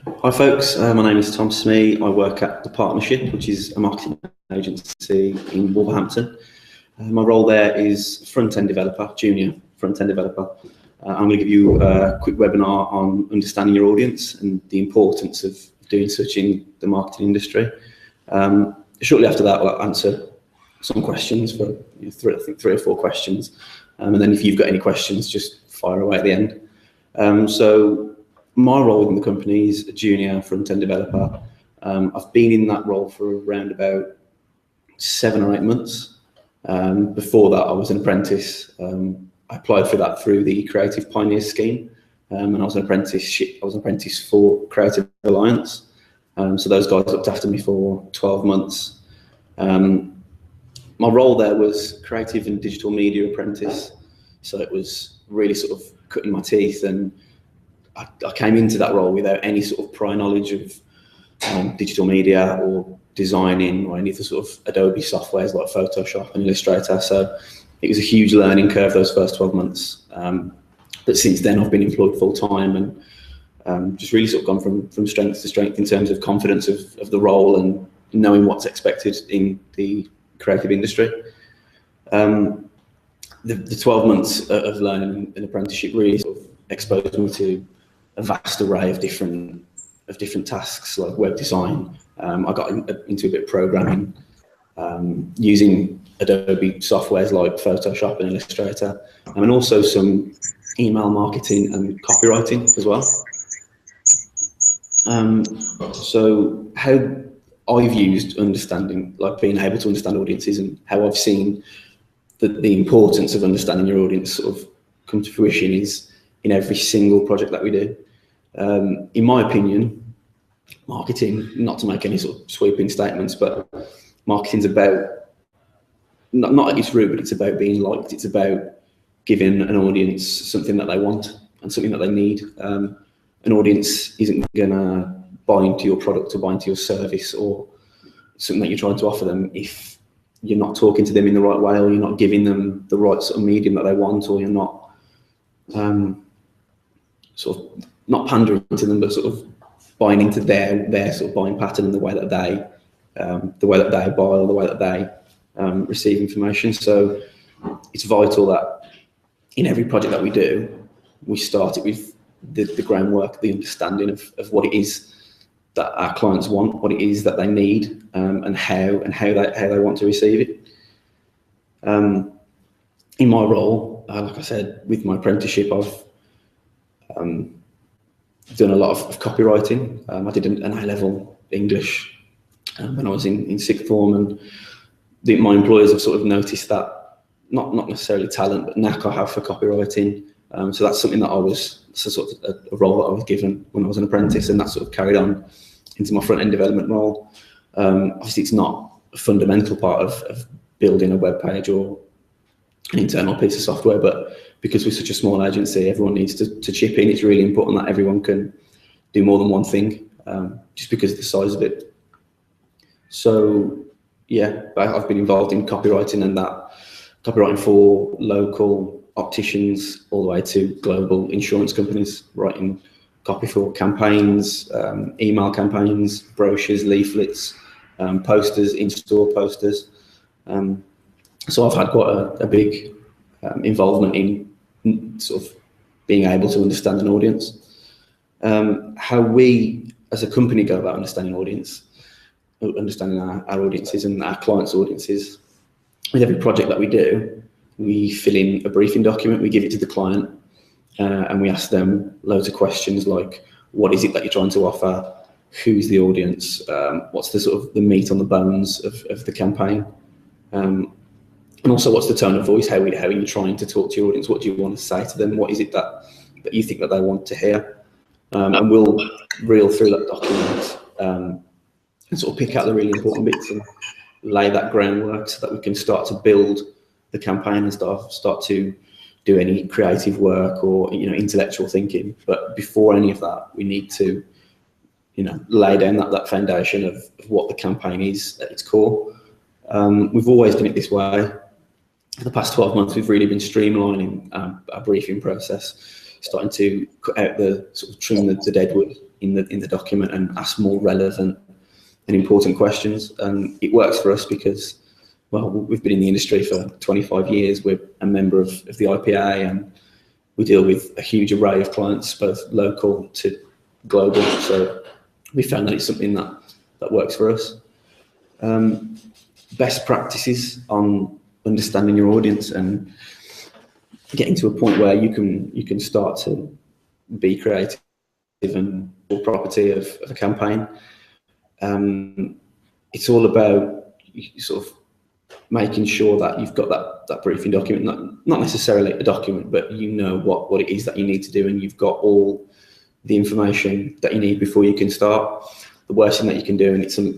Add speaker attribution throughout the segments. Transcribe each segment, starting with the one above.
Speaker 1: Hi folks, my name is Tom Smee. I work at The Partnership, which is a marketing agency in Wolverhampton. My role there is front-end developer, junior front-end developer. I'm going to give you a quick webinar on understanding your audience and the importance of doing such in the marketing industry. Shortly after that, I'll answer some questions for three or four questions. And then if you've got any questions, just fire away at the end. So my role within the company is a junior front-end developer. I've been in that role for around about 7 or 8 months. Before that, I was an apprentice. I applied for that through the Creative Pioneers scheme, and I was an apprentice for Creative Alliance. So those guys looked after me for 12 months. My role there was creative and digital media apprentice. So it was really sort of cutting my teeth, and I came into that role without any sort of prior knowledge of digital media or designing or any of the sort of Adobe softwares like Photoshop and Illustrator. So it was a huge learning curve those first 12 months. But since then, I've been employed full time and just really sort of gone from strength to strength in terms of confidence of the role and knowing what's expected in the creative industry. The 12 months of learning an apprenticeship really sort of exposed me to a vast array of different tasks like web design. I got into a bit of programming, using Adobe softwares like Photoshop and Illustrator, and also some email marketing and copywriting as well. So how I've used understanding, like being able to understand audiences, and how I've seen the importance of understanding your audience sort of come to fruition is in every single project that we do. In my opinion, marketing, not to make any sort of sweeping statements, but marketing's about, not at its root, but it's about being liked. It's about giving an audience something that they want and something that they need. An audience isn't gonna buy into your product or buy into your service or something that you're trying to offer them if you're not talking to them in the right way, or you're not giving them the right sort of medium that they want, or you're not sort of not pandering to them, but sort of buying into their sort of buying pattern and the way that they buy or the way that they receive information. So it's vital that in every project that we do, we start it with the groundwork, the understanding of what it is that our clients want, what it is that they need, and how they want to receive it. In my role, like I said, with my apprenticeship, I've done a lot of copywriting. I did an A-level English when I was in sixth form, and my employers have sort of noticed that, not necessarily talent, but knack I have for copywriting. So that's something that sort of a role that I was given when I was an apprentice, and that sort of carried on into my front-end development role. Obviously, it's not a fundamental part of building a web page or an internal piece of software, but because we're such a small agency, everyone needs to chip in. It's really important that everyone can do more than one thing, just because of the size of it. So yeah, I've been involved in copywriting, and that copywriting for local opticians all the way to global insurance companies, writing copy for campaigns, email campaigns, brochures, leaflets, posters, in-store posters. So I've had quite a big involvement in sort of being able to understand an audience. How we as a company go about understanding our audiences and our clients' audiences. With every project that we do, we fill in a briefing document, we give it to the client, and we ask them loads of questions like, what is it that you're trying to offer? Who's the audience? What's the sort of the meat on the bones of the campaign? And also, what's the tone of voice? How are you trying to talk to your audience? What do you want to say to them? What is it that you think that they want to hear? And we'll reel through that document and sort of pick out the really important bits and lay that groundwork so that we can start to build the campaign and start to do any creative work or intellectual thinking. But before any of that, we need to lay down that foundation of what the campaign is at its core. We've always done it this way. For the past 12 months, we've really been streamlining our briefing process, starting to cut out trim the dead wood, in the document and ask more relevant and important questions. And it works for us because, well, we've been in the industry for 25 years. We're a member of the IPA, and we deal with a huge array of clients, both local to global. So we found that it's something that works for us. Best practices on understanding your audience and getting to a point where you can start to be creative and property of a campaign. It's all about sort of making sure that you've got that briefing document, not necessarily a document, but you know what it is that you need to do, and you've got all the information that you need before you can start. The worst thing that you can do, and it's a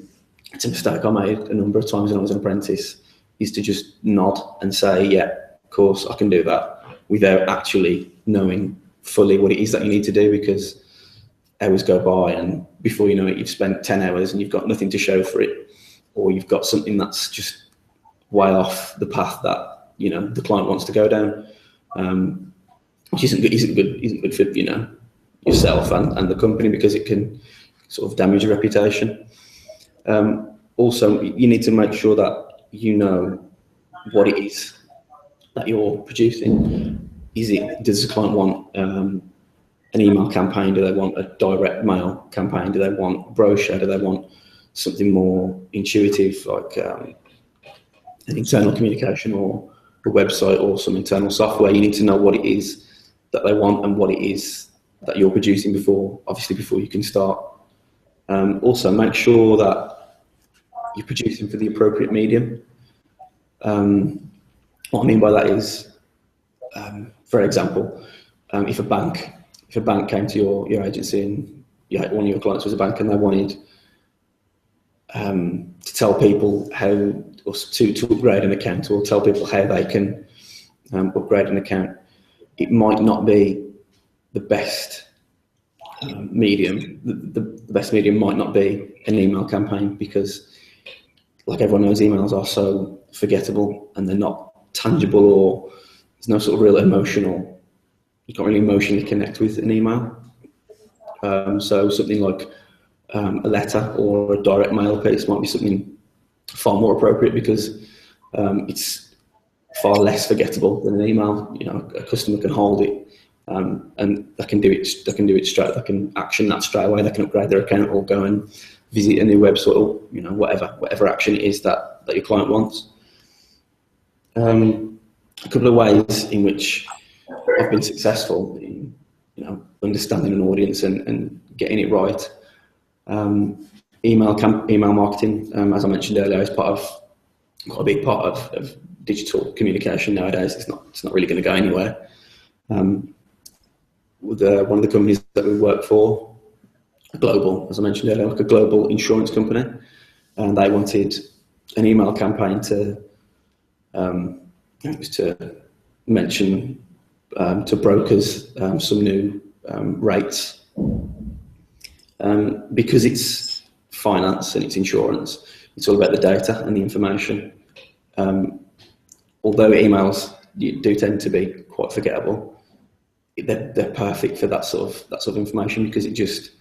Speaker 1: mistake I made a number of times when I was an apprentice, is to just nod and say, yeah, of course I can do that, without actually knowing fully what it is that you need to do, because hours go by and before you know it, you've spent 10 hours and you've got nothing to show for it, or you've got something that's just way off the path that, you know, the client wants to go down, which isn't good for, you know, yourself and the company, because it can sort of damage your reputation. Also, you need to make sure that you know what it is that you're producing. Does the client want an email campaign? Do they want a direct mail campaign? Do they want a brochure? Do they want something more intuitive, like an internal communication or a website or some internal software? You need to know what it is that they want and what it is that you're producing before you can start. Also, make sure that you're producing for the appropriate medium. What I mean by that is, for example, if a bank came to your agency and one of your clients was a bank and they wanted to tell people how, or to upgrade an account, or tell people how they can upgrade an account, it might not be the best medium. The best medium might not be an email campaign, because, like everyone knows, emails are so forgettable and they're not tangible, or there's no sort of real emotional, you can't really emotionally connect with an email. So something like a letter or a direct mail piece might be something far more appropriate, because it's far less forgettable than an email. You know, a customer can hold it, and they can do it straight. They can action that straight away. They can upgrade their account or go and visit a new website, or, you know, whatever action it is that your client wants. A couple of ways in which I've been successful in, you know, understanding an audience and getting it right. Email marketing, as I mentioned earlier, is quite a big part of digital communication nowadays. It's not really going to go anywhere. With one of the companies that we work for, global, as I mentioned earlier, like a global insurance company, and they wanted an email campaign to mention to brokers some new rates, because it's finance and it's insurance. It's all about the data and the information. Although emails do tend to be quite forgettable, they're perfect for that sort of information, because it just,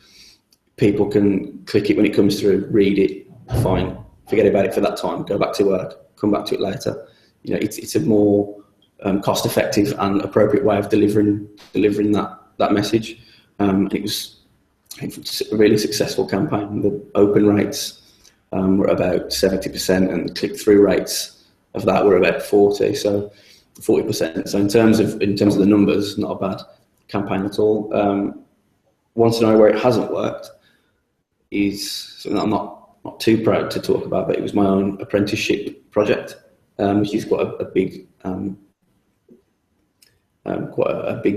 Speaker 1: people can click it when it comes through, read it, fine, forget about it for that time, go back to work, come back to it later. You know, it's a more cost-effective and appropriate way of delivering that message. It was, I think, a really successful campaign. The open rates were about 70%, and the click-through rates of that were about 40%. So in terms of the numbers, not a bad campaign at all. One scenario where it hasn't worked is something that I'm not too proud to talk about, but it was my own apprenticeship project, which is quite a big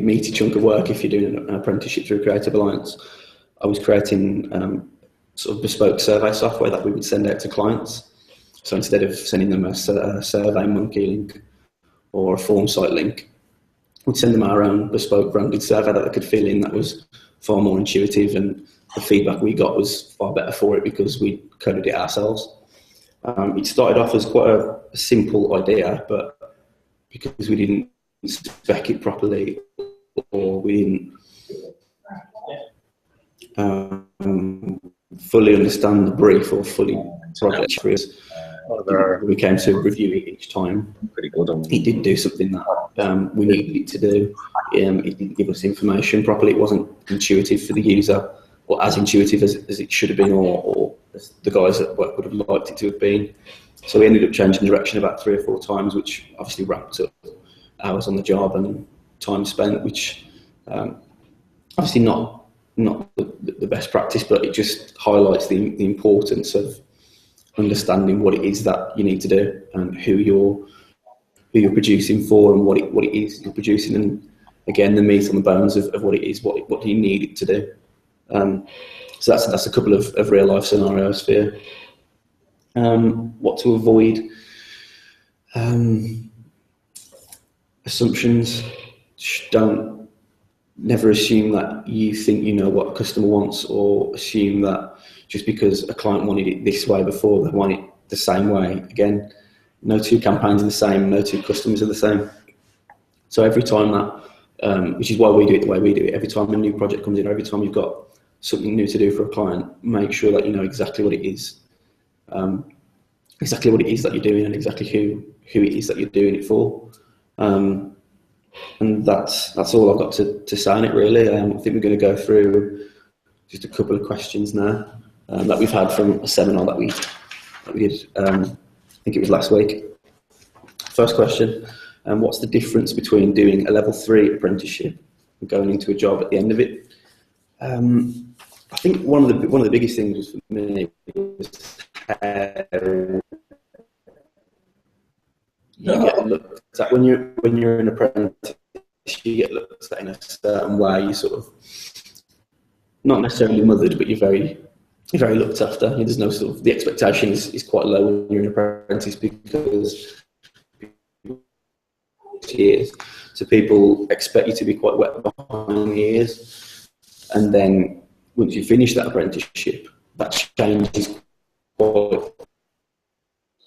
Speaker 1: meaty chunk of work if you're doing an apprenticeship through Creative Alliance. I was creating sort of bespoke survey software that we would send out to clients. So instead of sending them a survey monkey link or a form site link, we'd send them our own bespoke branded survey that they could fill in, that was far more intuitive, and the feedback we got was far better for it because we coded it ourselves. It started off as quite a simple idea, but because we didn't spec it properly, or we didn't fully understand the brief or fully project we came to review it each time.
Speaker 2: Pretty good.
Speaker 1: He did do something that we needed it to do. He didn't give us information properly. It wasn't intuitive for the user, or as intuitive as it should have been, or as the guys at work would have liked it to have been. So we ended up changing direction about 3 or 4 times, which obviously wrapped up hours on the job and time spent, which obviously not the best practice, but it just highlights the importance of understanding what it is that you need to do and who you're producing for and what it is you're producing, and again the meat on the bones of what it is, what do you need it to do. So that's a couple of real life scenarios for you. What to avoid. Assumptions. Never assume that you think you know what a customer wants, or assume that just because a client wanted it this way before, they want it the same way again. No 2 campaigns are the same, no 2 customers are the same. So every time that, which is why we do it the way we do it, every time a new project comes in, or every time you've got something new to do for a client, make sure that you know exactly what it is. Exactly what it is that you're doing, and exactly who it is that you're doing it for. And that's all I've got to say on it, really. I think we're going to go through just a couple of questions now that we've had from a seminar that we did, I think it was last week. First question, what's the difference between doing a level 3 apprenticeship and going into a job at the end of it? I think one of the biggest things for me was how you get looked at when you're an apprentice. You get looked at in a certain way. You sort of not necessarily mothered, but you're very looked after. There's no sort of, the expectation is quite low when you're an apprentice, because years, so people expect you to be quite wet behind the ears, and then once you finish that apprenticeship, that changes quite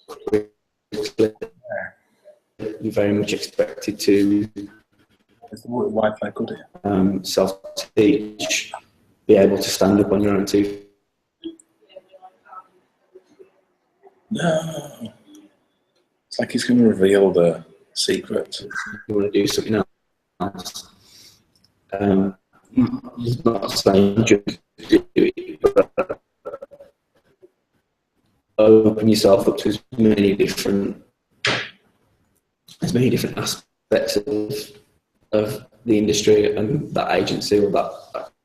Speaker 1: quickly. You're very much expected to
Speaker 2: Wi-Fi good
Speaker 1: self-teach, be able to stand up on your own 2 feet.
Speaker 2: No, it's like he's going to reveal the secret.
Speaker 1: You want to do something else. He's not saying just do it, but open yourself up to as many different aspects of the industry and that agency or that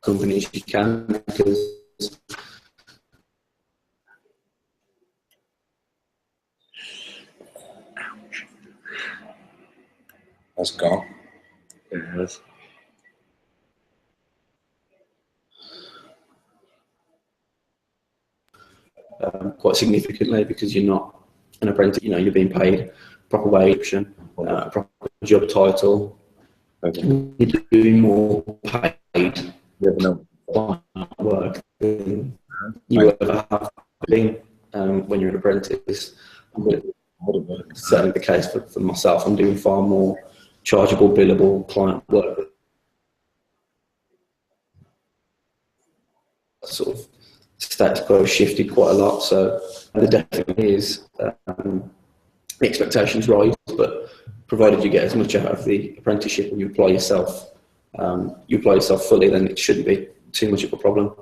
Speaker 1: company as you can, because
Speaker 2: That's gone. It is.
Speaker 1: Quite significantly, because you're not an apprentice. You're being paid proper wage, proper job title. You're doing more paid work than you ever have been when you're an apprentice. Certainly the case for myself. I'm doing far more chargeable, billable client work. Sort of status quo shifted quite a lot, so there definitely is the expectations rise, but provided you get as much out of the apprenticeship and you apply yourself fully, then it shouldn't be too much of a problem.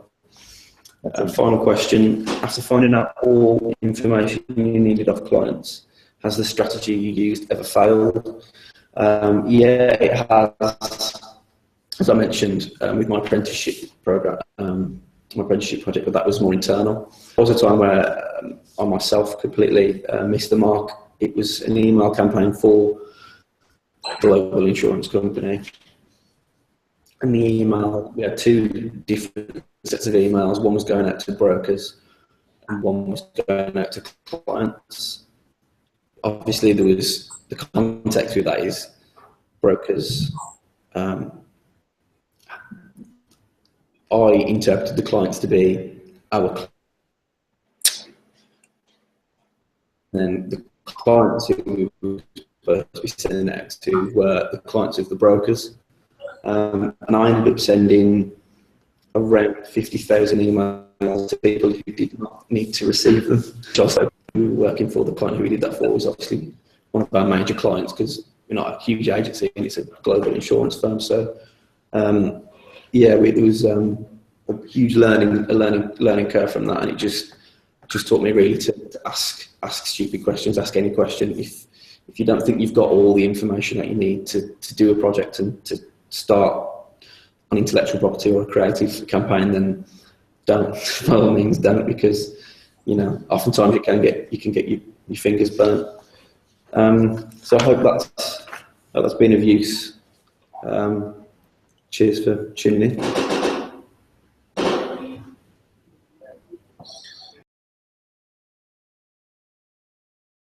Speaker 1: Final question, after finding out all information you needed of clients, has the strategy you used ever failed? Yeah, it has. As I mentioned, with my apprenticeship program, my apprenticeship project, but that was more internal. There was a time where I myself completely missed the mark. It was an email campaign for a global insurance company. And the email, we had 2 different sets of emails. One was going out to brokers and one was going out to clients. Obviously, there was the context with that is brokers. I interpreted the clients to be our clients. And the clients who we were supposed to be sending out to were the clients of the brokers. And I ended up sending around 50,000 emails emails to people who did not need to receive them. Also, we were working for the client who we did that for was obviously one of our major clients, because we're not a huge agency and it's a global insurance firm. So yeah, it was a huge learning curve from that, and it just taught me really to ask stupid questions, ask any question. If you don't think you've got all the information that you need to do a project and to start an intellectual property or a creative campaign, then don't. By all means, don't, because oftentimes you can get your fingers burnt. So I hope that's been of use. Cheers for tuning in.